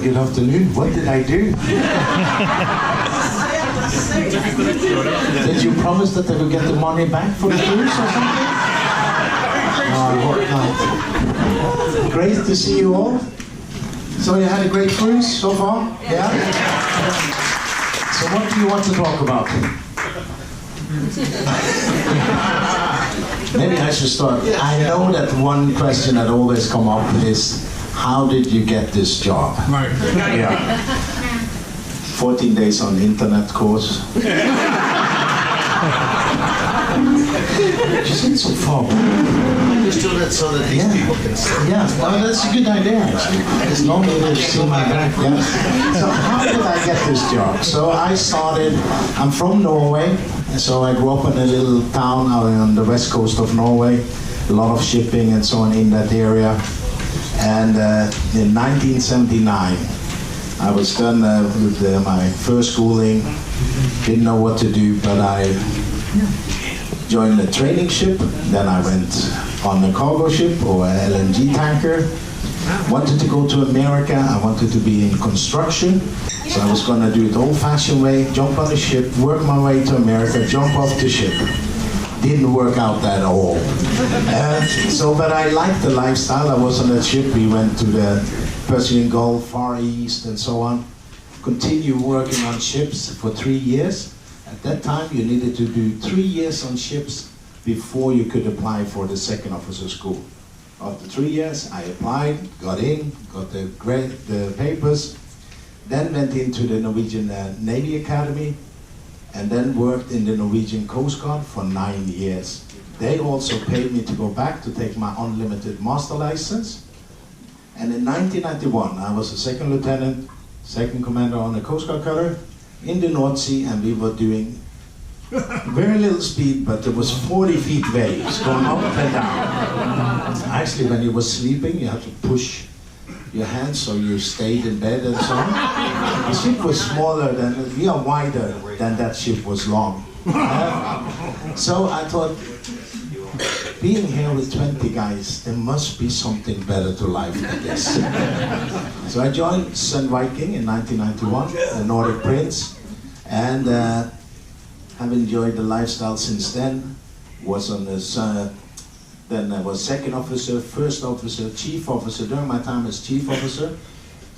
good afternoon. What did I do? Did you promise that they would get the money back for the cruise or something? I hope not. Great to see you all. So you had a great cruise so far? Yeah? So what do you want to talk about? Maybe I should start. I know that one question that always comes up is, how did you get this job? Right. Yeah. 14 days on internet course. You sit so far back. Just do that so that these people can see. Yeah, well, that's a good idea actually. As long as they see my back, yeah. So how did I get this job? So I started, I'm from Norway, so I grew up in a little town out on the west coast of Norway. A lot of shipping and so on in that area. And in 1979, I was done with my first schooling, didn't know what to do, but I joined a training ship, then I went on a cargo ship or a LNG tanker. Wanted to go to America, I wanted to be in construction, so I was going to do it old-fashioned way, jump on a ship, work my way to America, jump off the ship. Didn't work out at all. But I liked the lifestyle. I was on that ship, we went to the Persian Gulf, Far East, and so on. Continued working on ships for 3 years. At that time, you needed to do 3 years on ships before you could apply for the second officer school. After 3 years, I applied, got in, got the papers, then went into the Norwegian Navy Academy, and then worked in the Norwegian Coast Guard for 9 years. They also paid me to go back to take my unlimited master license. And in 1991, I was a second lieutenant, second commander on the Coast Guard cutter in the North Sea, and we were doing very little speed, but there was 40 feet waves going up and down. Actually, when you were sleeping, you had to push your hands so you stayed in bed and so on. The ship was smaller than, we are wider than that ship was long. So I thought, being here with 20 guys, there must be something better to life than this. So I joined Sun Viking in 1991, the Nordic Prince, and have enjoyed the lifestyle since then. Was on this, then I was second officer, first officer, chief officer. During my time as chief officer,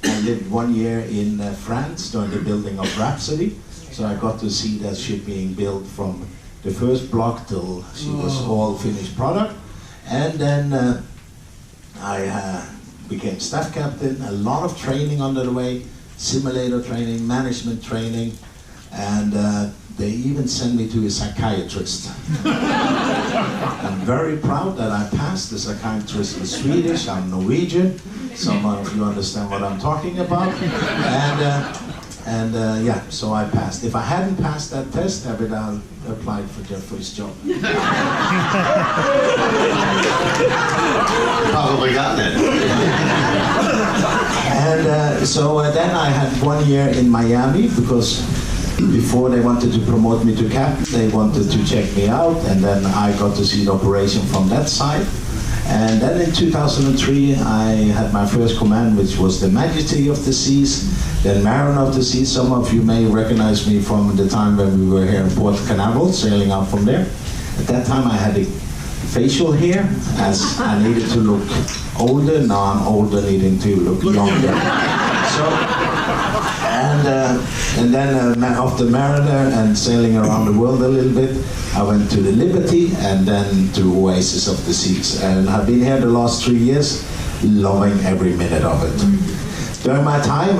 I lived 1 year in France during the building of Rhapsody. So I got to see that ship being built from the first block till she was all finished product. And then I became staff captain, a lot of training under the way, simulator training, management training, and they even sent me to a psychiatrist. I'm very proud that I passed. The psychiatrist was Swedish, I'm Norwegian. Some of you understand what I'm talking about. And yeah, so I passed. If I hadn't passed that test, I would have applied for Jeffrey's job. Probably gotten it. And so then I had 1 year in Miami, because before they wanted to promote me to captain, they wanted to check me out, and then I got to see the operation from that side. And then in 2003, I had my first command, which was the Majesty of the Seas, then Mariner of the Seas. Some of you may recognize me from the time when we were here in Port Canaveral, sailing out from there. At that time, I had a facial hair, as I needed to look older. Now I'm older, needing to look younger. And then after Mariner and sailing around the world a little bit, I went to the Liberty and then to Oasis of the Seas. And I've been here the last 3 years, loving every minute of it. During my time,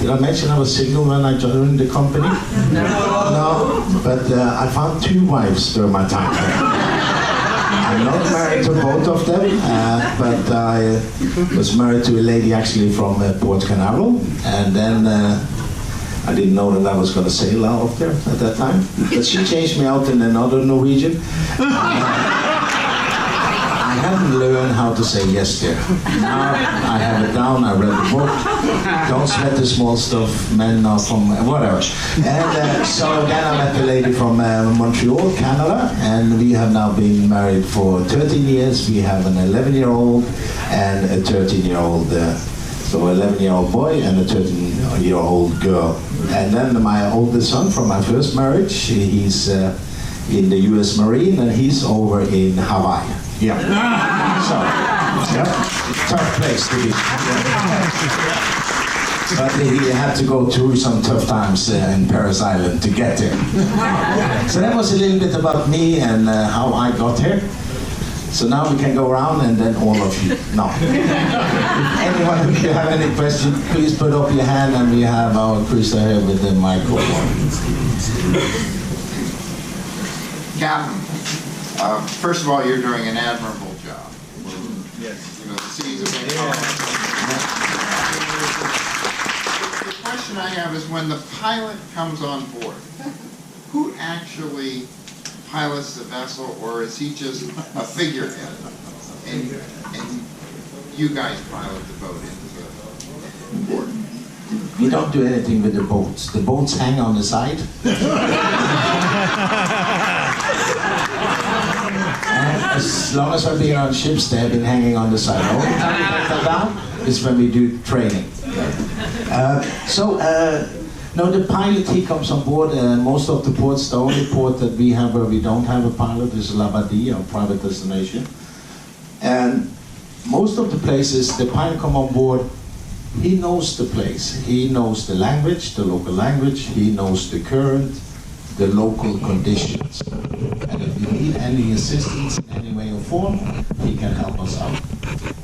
did I mention I was single when I joined the company? No, but I found 2 wives during my time. I'm not married to both of them, but I was married to a lady actually from Port Canaveral, and then I didn't know that I was going to sail out there at that time, but she changed me out in another Norwegian. I haven't learned how to say yes there. Now I have it down, I read the book, don't sweat the small stuff, men are from whatever. And so then I met a lady from Montreal, Canada, and we have now been married for 13 years. We have an 11-year-old and a 13-year-old So 11-year-old boy and a 13-year-old girl. And then my oldest son from my first marriage, he's in the US Marine and he's over in Hawaii. Yeah. So, tough place to be. But he had to go through some tough times in Paris Island to get there. So that was a little bit about me and how I got here. So now we can go around and then all of you. No. Anyone if you have any questions, please put up your hand and we have our Krista here with the microphone. Captain, first of all, you're doing an admirable job. Yes. You know, the seas have been The question I have is when the pilot comes on board, who actually pilots the vessel, or is he just a figurehead? And you guys pilot the boat into the port? We don't do anything with the boats. The boats hang on the side. And as long as I've been on ships, they have been hanging on the side. The only time we let them down is when we do training. No, the pilot, he comes on board. Most of the ports, the only port that we have where we don't have a pilot is Labadie, our private destination. And most of the places, the pilot come on board, he knows the place. He knows the language, the local language. He knows the current, the local conditions. And if we need any assistance in any way or form, he can help us out.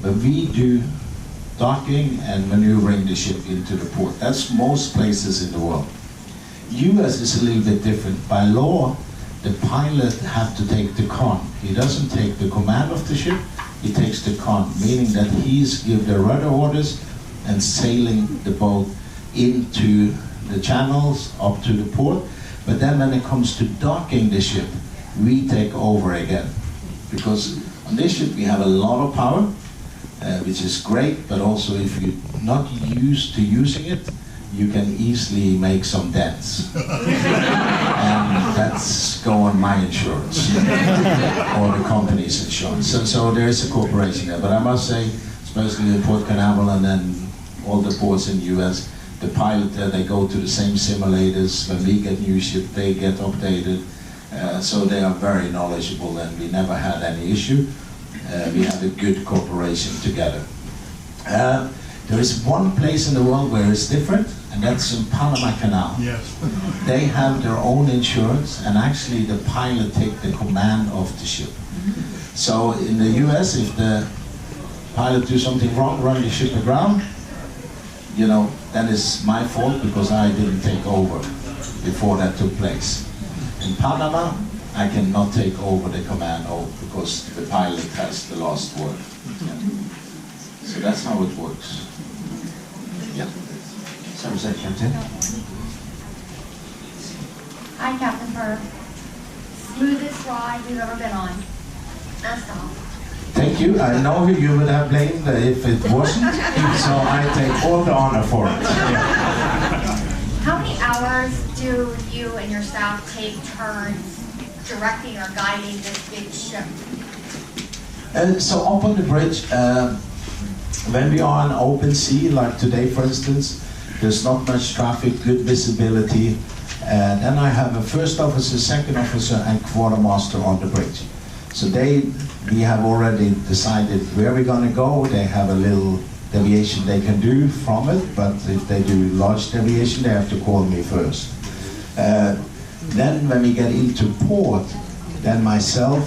But we do docking and maneuvering the ship into the port. That's most places in the world. US is a little bit different. By law, the pilot have to take the con. He doesn't take the command of the ship, he takes the con, meaning that he's give the rudder orders and sailing the boat into the channels up to the port. But then when it comes to docking the ship, we take over again. Because on this ship we have a lot of power, which is great, but also if you're not used to using it, you can easily make some dents. And that's go on my insurance, or the company's insurance. So there is a cooperation there. But I must say, especially in Port Canaveral and then all the ports in the US, the pilot there, they go to the same simulators. When we get new ship, they get updated. So they are very knowledgeable and we never had any issue. We have a good cooperation together. There is one place in the world where it's different, and that's in Panama Canal. Yes. They have their own insurance, and actually the pilot takes the command of the ship. So in the US, if the pilot do something wrong, run the ship aground, you know, that is my fault because I didn't take over before that took place. In Panama, I cannot take over the command because the pilot has the last word. Yeah. So that's how it works. Yeah. Sorry, is that Captain? Hi, Captain Perk. Smoothest ride we've ever been on. That's all. Thank you. I know you would have blamed if it wasn't, so I take all the honor for it. Yeah. How many hours do you and your staff take turns directing or guiding this big ship? So up on the bridge, when we are on open sea, like today for instance, there's not much traffic, good visibility. Then I have a first officer, second officer, and quartermaster on the bridge. So we have already decided where we're going to go. They have a little deviation they can do from it, but if they do large deviation, they have to call me first. Then when we get into port, then myself,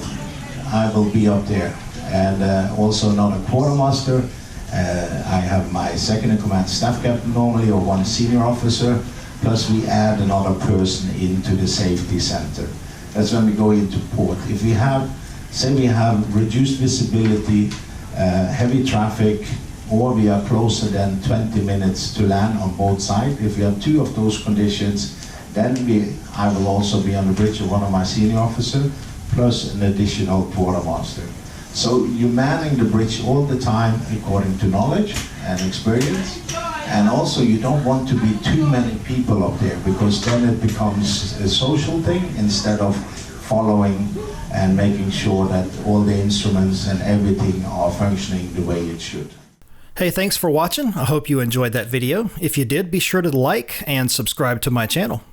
I will be up there. And also another quartermaster. I have my second in command staff captain normally, or one senior officer, plus we add another person into the safety center. That's when we go into port. If we have, say we have reduced visibility, heavy traffic, or we are closer than 20 minutes to land on both sides, if we have two of those conditions, then I will also be on the bridge with one of my senior officers, plus an additional quartermaster. So you're manning the bridge all the time according to knowledge and experience. And also you don't want to be too many people up there, because then it becomes a social thing instead of following and making sure that all the instruments and everything are functioning the way it should. Hey, thanks for watching. I hope you enjoyed that video. If you did, be sure to like and subscribe to my channel.